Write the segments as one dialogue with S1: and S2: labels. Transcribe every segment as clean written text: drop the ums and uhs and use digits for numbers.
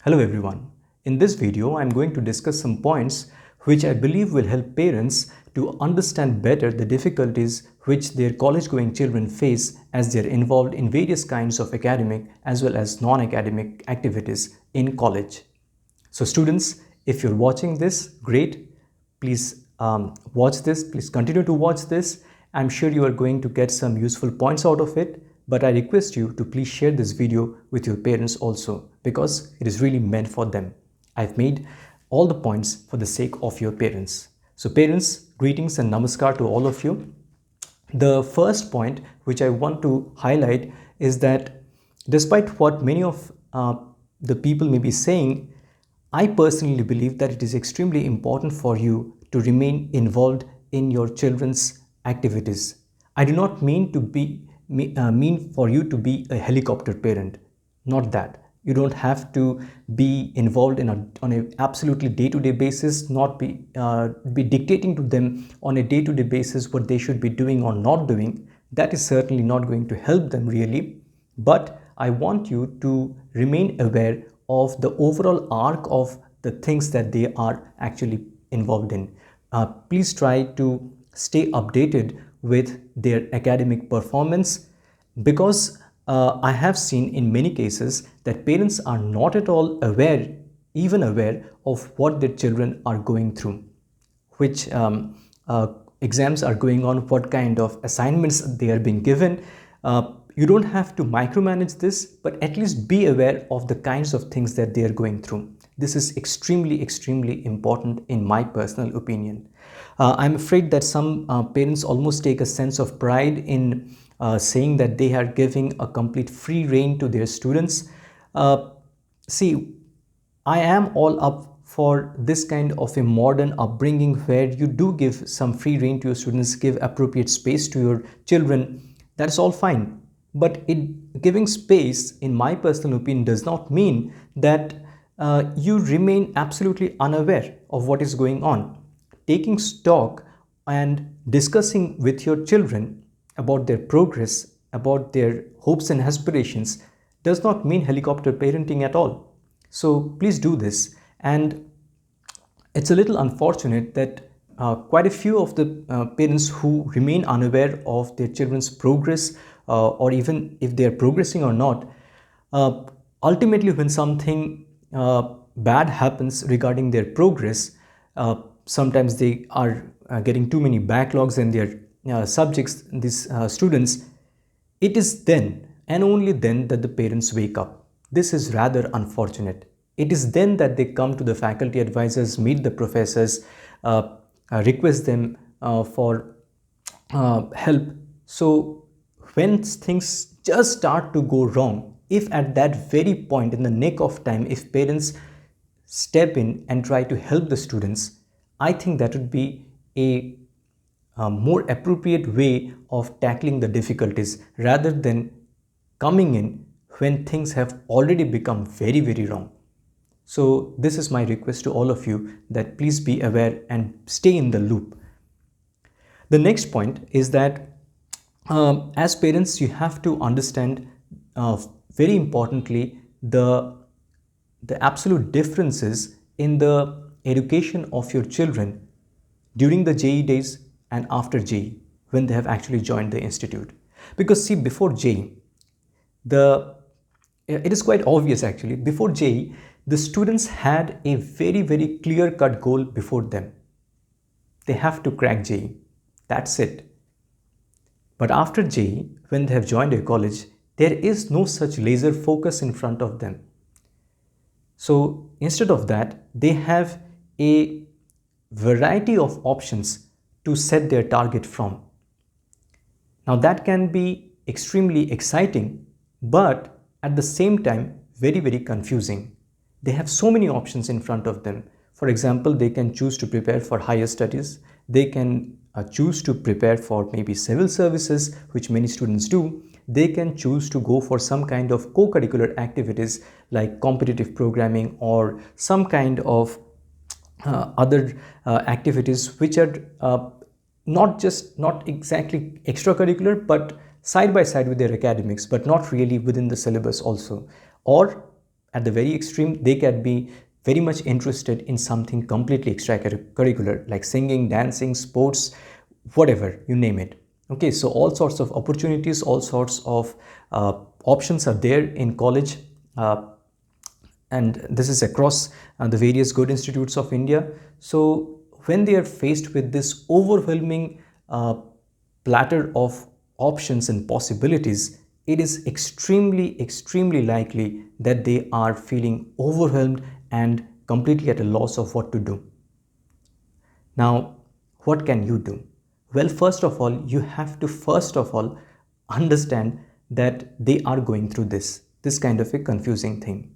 S1: Hello everyone. In this video, I'm going to discuss some points which I believe will help parents to understand better the difficulties which their college-going children face as they're involved in various kinds of academic as well as non-academic activities in college. So students, if you're watching this, great. Please watch this. Please continue to watch this. I'm sure you are going to get some useful points out of it. But I request you to please share this video with your parents also because it is really meant for them. I've made all the points for the sake of your parents. So parents, greetings and namaskar to all of you. The first point which I want to highlight is that despite what many of the people may be saying, I personally believe that it is extremely important for you to remain involved in your children's activities. I do not mean for you to be a helicopter parent. Not that. You don't have to be involved on a absolutely day-to-day basis, not be dictating to them on a day-to-day basis what they should be doing or not doing. That is certainly not going to help them really. But I want you to remain aware of the overall arc of the things that they are actually involved in. Please try to stay updated with their academic performance because I have seen in many cases that parents are not at all even aware of what their children are going through, which exams are going on, what kind of assignments they are being given. You don't have to micromanage this, but at least be aware of the kinds of things that they are going through. This is extremely, extremely important in my personal opinion. I'm afraid that some parents almost take a sense of pride in saying that they are giving a complete free rein to their students. See, I am all up for this kind of a modern upbringing where you do give some free rein to your students, give appropriate space to your children. That's all fine. But giving space, in my personal opinion, does not mean that you remain absolutely unaware of what is going on. Taking stock and discussing with your children about their progress, about their hopes and aspirations does not mean helicopter parenting at all. So please do this. And it's a little unfortunate that quite a few of the parents who remain unaware of their children's progress or even if they are progressing or not, ultimately when something bad happens regarding their progress, sometimes they are getting too many backlogs in their subjects, these students, it is then and only then that the parents wake up. This is rather unfortunate. It is then that they come to the faculty advisors, meet the professors, request them for help. So when things just start to go wrong, if at that very point in the nick of time, if parents step in and try to help the students, I think that would be a more appropriate way of tackling the difficulties rather than coming in when things have already become very, very wrong. So this is my request to all of you that please be aware and stay in the loop. The next point is that as parents, you have to understand very importantly the absolute differences in the education of your children during the JEE days and after JEE when they have actually joined the institute. Because see, before JEE, it is quite obvious actually, before JEE, the students had a very, very clear-cut goal before them. They have to crack JEE. That's it. But after JEE, when they have joined a college, there is no such laser focus in front of them. So instead of that, they have a variety of options to set their target from. Now that can be extremely exciting, but at the same time, very, very confusing. They have so many options in front of them. For example, they can choose to prepare for higher studies. They can choose to prepare for maybe civil services, which many students do. They can choose to go for some kind of co-curricular activities like competitive programming or some kind of other activities which are not exactly extracurricular, but side by side with their academics, but not really within the syllabus also. Or at the very extreme, they can be very much interested in something completely extracurricular, like singing, dancing, sports, whatever, you name it. Okay, so all sorts of opportunities, all sorts of options are there in college, and this is across the various good institutes of India. So when they are faced with this overwhelming platter of options and possibilities, it is extremely likely that they are feeling overwhelmed and completely at a loss of what to do. Now, what can you do? Well, first of all, you have to understand that they are going through this kind of a confusing thing,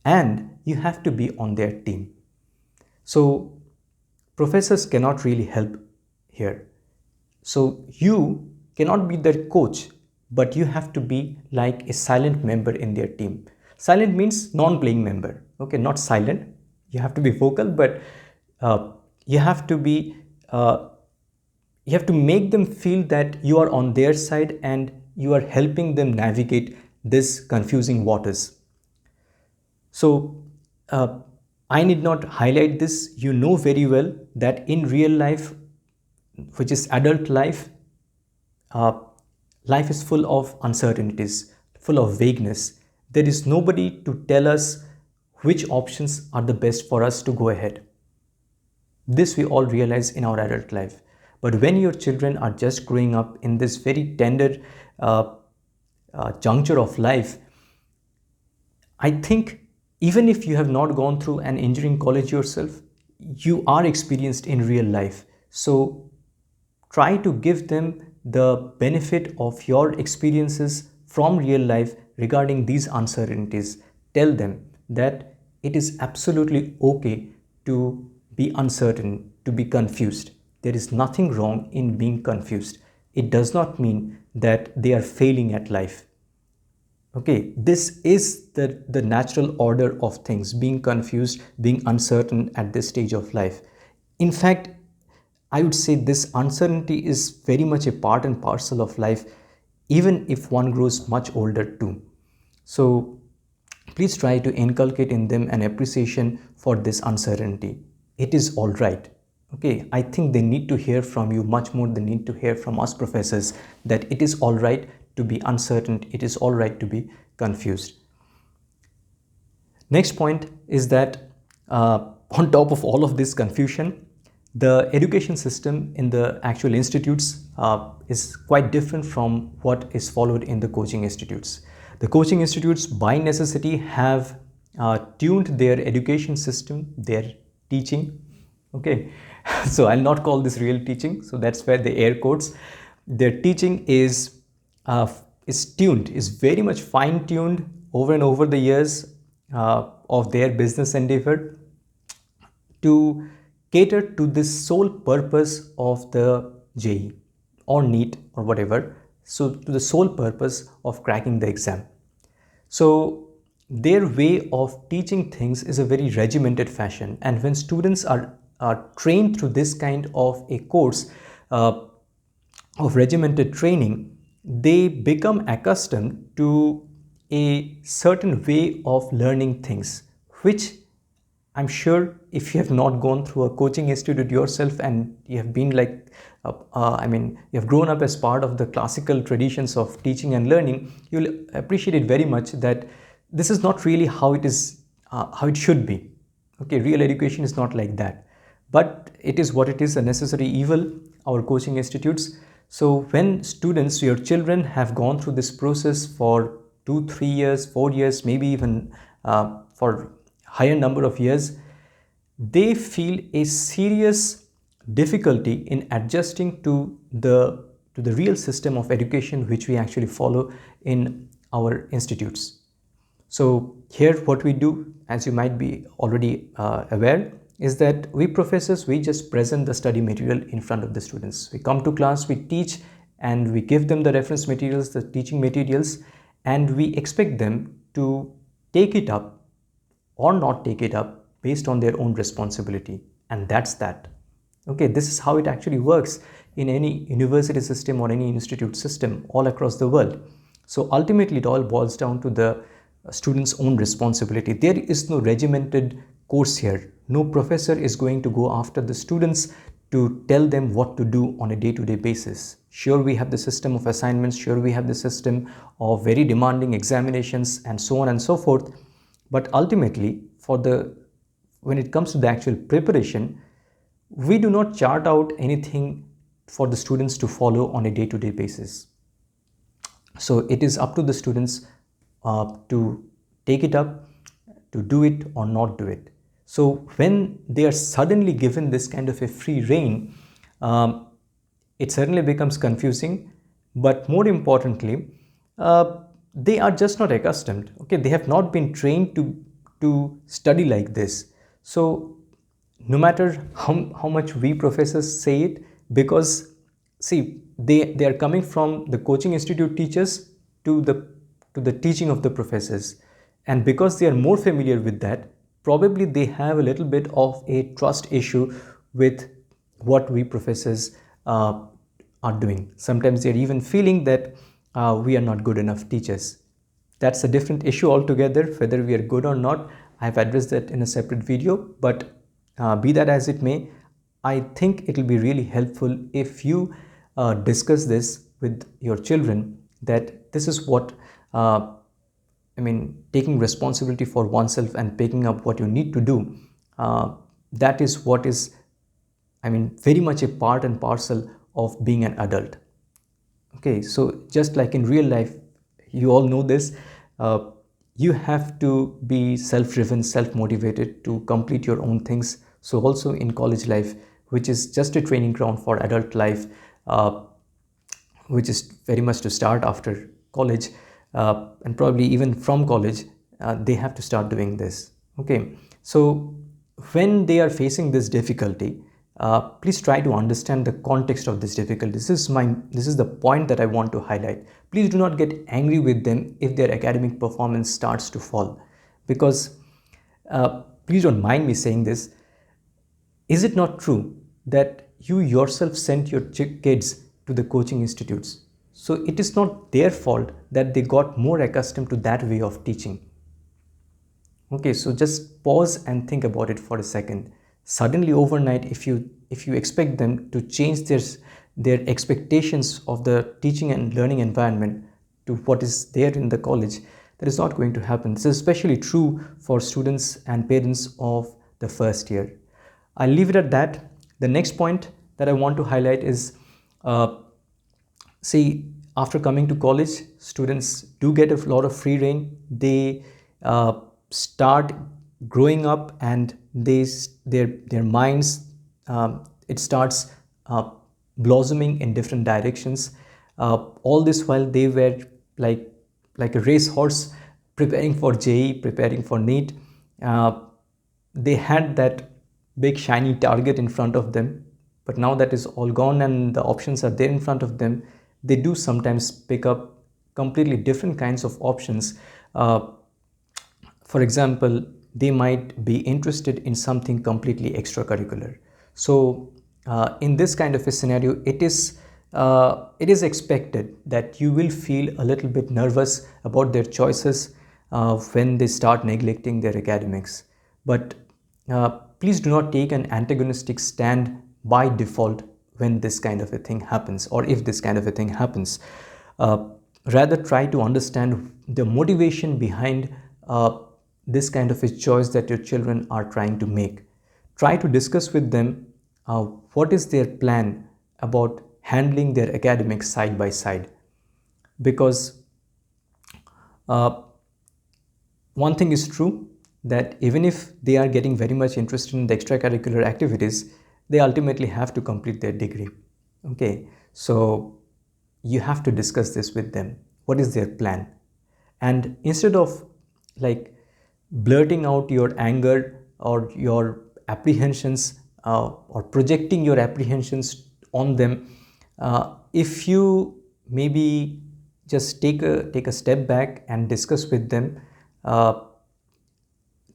S1: and you have to be on their team. So professors cannot really help here. So you cannot be their coach, but you have to be like a silent member in their team. Silent means non-playing member. Okay, not silent. You have to be vocal, but you have to be you have to make them feel that you are on their side and you are helping them navigate this confusing waters. So I need not highlight this. You know very well that in real life, which is adult life, uh, life is full of uncertainties, full of vagueness. There is nobody to tell us which options are the best for us to go ahead. This we all realize in our adult life. But when your children are just growing up in this very tender juncture of life, I think even if you have not gone through an engineering college yourself, you are experienced in real life. So try to give them the benefit of your experiences from real life regarding these uncertainties. Tell them that it is absolutely okay to be uncertain, to be confused. There is nothing wrong in being confused. It does not mean that they are failing at life. Okay, this is the natural order of things, being confused, being uncertain at this stage of life. In fact, I would say this uncertainty is very much a part and parcel of life, even if one grows much older too. So please try to inculcate in them an appreciation for this uncertainty. It is all right. Okay, I think they need to hear from you much more than need to hear from us professors that it is all right to be uncertain, it is all right to be confused. Next point is that on top of all of this confusion, the education system in the actual institutes is quite different from what is followed in the coaching institutes. The coaching institutes by necessity have tuned their education system, their teaching. Okay, so I'll not call this real teaching, so that's where the air quotes. Their teaching is tuned, is very much fine-tuned over and over the years of their business endeavor to cater to this sole purpose of the JEE or NEET or whatever, so to the sole purpose of cracking the exam. So their way of teaching things is a very regimented fashion, and when students are trained through this kind of a course of regimented training, they become accustomed to a certain way of learning things, which I'm sure if you have not gone through a coaching institute yourself and you have been like, you have grown up as part of the classical traditions of teaching and learning, you'll appreciate it very much that this is not really how it is, how it should be. Okay, real education is not like that, but it is what it is, a necessary evil, our coaching institutes. So when students, your children, have gone through this process for 2, 3 years, 4 years, maybe even for higher number of years, they feel a serious difficulty in adjusting to the real system of education which we actually follow in our institutes. So here what we do, as you might be already aware, is that we professors, we just present the study material in front of the students. We come to class, we teach, and we give them the reference materials, the teaching materials, and we expect them to take it up or not take it up based on their own responsibility. And that's that. Okay, this is how it actually works in any university system or any institute system all across the world. So ultimately it all boils down to the student's own responsibility. There is no regimented course here. No professor is going to go after the students to tell them what to do on a day-to-day basis. Sure, we have the system of assignments, sure, we have the system of very demanding examinations and so on and so forth, but ultimately when it comes to the actual preparation, we do not chart out anything for the students to follow on a day-to-day basis. So it is up to the students to take it up, to do it or not do it. So when they are suddenly given this kind of a free rein, it certainly becomes confusing, but more importantly, they are just not accustomed. Okay, they have not been trained to study like this. So no matter how much we professors say it, because see, they are coming from the coaching institute teachers to the teaching of the professors, and because they are more familiar with that, probably they have a little bit of a trust issue with what we professors are doing. Sometimes they are even feeling that we are not good enough teachers. That's a different issue altogether, whether we are good or not. I've addressed that in a separate video, but be that as it may, I think it will be really helpful if you discuss this with your children, that this is what taking responsibility for oneself and picking up what you need to do, that is what is, very much a part and parcel of being an adult. Okay, so just like in real life, you all know this, you have to be self-driven, self-motivated to complete your own things. So also in college life, which is just a training ground for adult life, which is very much to start after college, and probably even from college, they have to start doing this. Okay, so when they are facing this difficulty, please try to understand the context of this difficulty. This is the point that I want to highlight. Please do not get angry with them if their academic performance starts to fall, because please don't mind me saying this. Is it not true that you yourself sent your kids to the coaching institutes? So it is not their fault that they got more accustomed to that way of teaching. Okay, so just pause and think about it for a second. Suddenly overnight, if you expect them to change their expectations of the teaching and learning environment to what is there in the college, that is not going to happen. This is especially true for students and parents of the first year. I'll leave it at that. The next point that I want to highlight is, see, after coming to college, students do get a lot of free rein. They start growing up, and their minds, it starts blossoming in different directions. All this while they were like a racehorse preparing for JE, preparing for NEET. They had that big shiny target in front of them, but now that is all gone and the options are there in front of them. They do sometimes pick up completely different kinds of options. For example, they might be interested in something completely extracurricular. So in this kind of a scenario, it is expected that you will feel a little bit nervous about their choices when they start neglecting their academics. But please do not take an antagonistic stand by default when this kind of a thing happens, or if this kind of a thing happens. Rather, try to understand the motivation behind this kind of a choice that your children are trying to make. Try to discuss with them what is their plan about handling their academics side by side. Because one thing is true, that even if they are getting very much interested in the extracurricular activities, they ultimately have to complete their degree. Okay, so you have to discuss this with them. What is their plan? And instead of like blurting out your anger or your apprehensions or projecting your apprehensions on them, if you maybe just take a step back and discuss with them,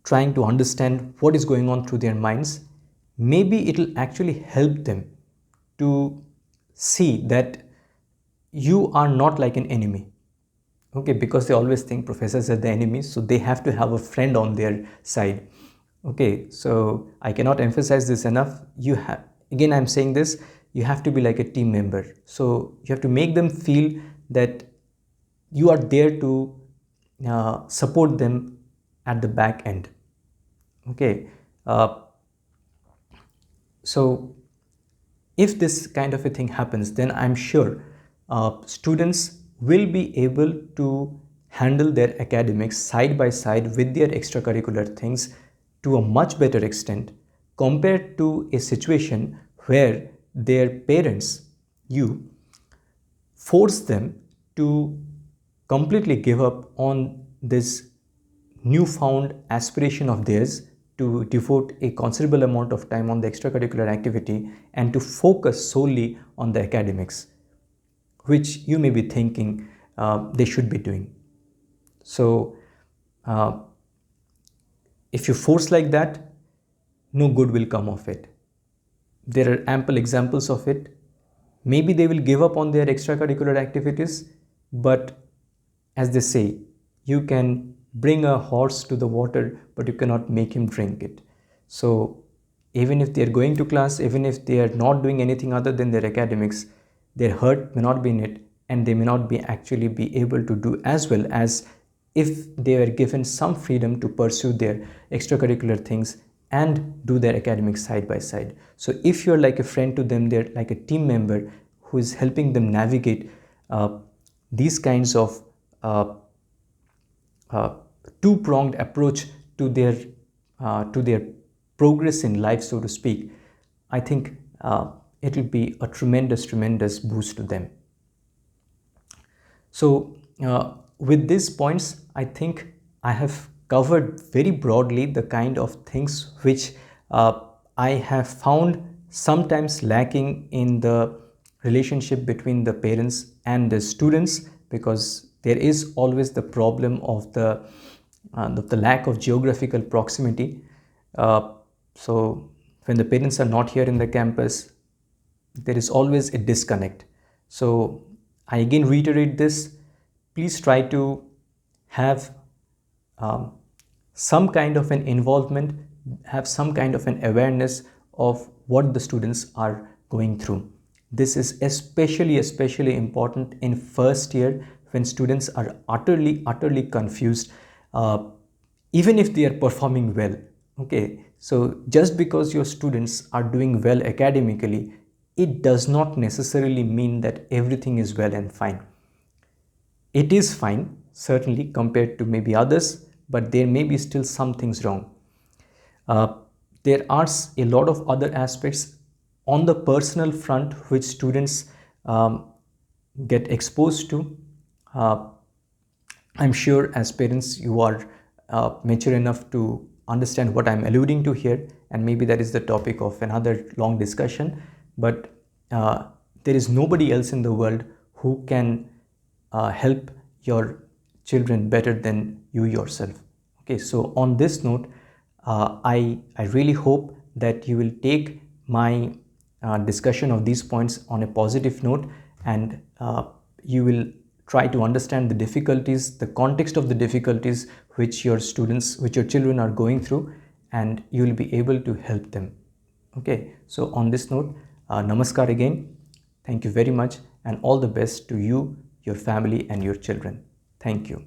S1: trying to understand what is going on through their minds, maybe it will actually help them to see that you are not like an enemy. Okay, because they always think professors are the enemies, so they have to have a friend on their side. Okay, so I cannot emphasize this enough. You have, again, I'm saying this, you have to be like a team member. So you have to make them feel that you are there to support them at the back end. Okay, uh, so if this kind of a thing happens, then I'm sure students will be able to handle their academics side by side with their extracurricular things to a much better extent compared to a situation where their parents, you, force them to completely give up on this newfound aspiration of theirs to devote a considerable amount of time on the extracurricular activity and to focus solely on the academics, which you may be thinking they should be doing. So, uh, if you force like that, no good will come of it. There are ample examples of it. Maybe they will give up on their extracurricular activities, but as they say, you can bring a horse to the water, but you cannot make him drink it. So, even if they are going to class, even if they are not doing anything other than their academics, their heart may not be in it, and they may not be actually be able to do as well as if they were given some freedom to pursue their extracurricular things and do their academics side by side. So if you're like a friend to them, they're like a team member who is helping them navigate these kinds of uh, uh, two-pronged approach to their progress in life, so to speak. I think it will be a tremendous boost to them. So, with these points, I think I have covered very broadly the kind of things which I have found sometimes lacking in the relationship between the parents and the students, because there is always the problem of the lack of geographical proximity. So, when the parents are not here in the campus, there is always a disconnect. So I again reiterate this, please try to have um, some kind of an involvement, have some kind of an awareness of what the students are going through. This is especially important in first year when students are utterly confused, uh, even if they are performing well. Okay, so just because your students are doing well academically, it does not necessarily mean that everything is well and fine. It is fine, certainly, compared to maybe others, but there may be still some things wrong. Uh, there are a lot of other aspects on the personal front which students get exposed to. Uh, I'm sure as parents you are mature enough to understand what I'm alluding to here, and maybe that is the topic of another long discussion. But there is nobody else in the world who can help your children better than you yourself. Okay, so on this note, I really hope that you will take my discussion of these points on a positive note, and you will try to understand the difficulties, the context of the difficulties which your students, which your children are going through, and you will be able to help them. Okay, so on this note, namaskar again. Thank you very much, and all the best to you, your family, and your children. Thank you.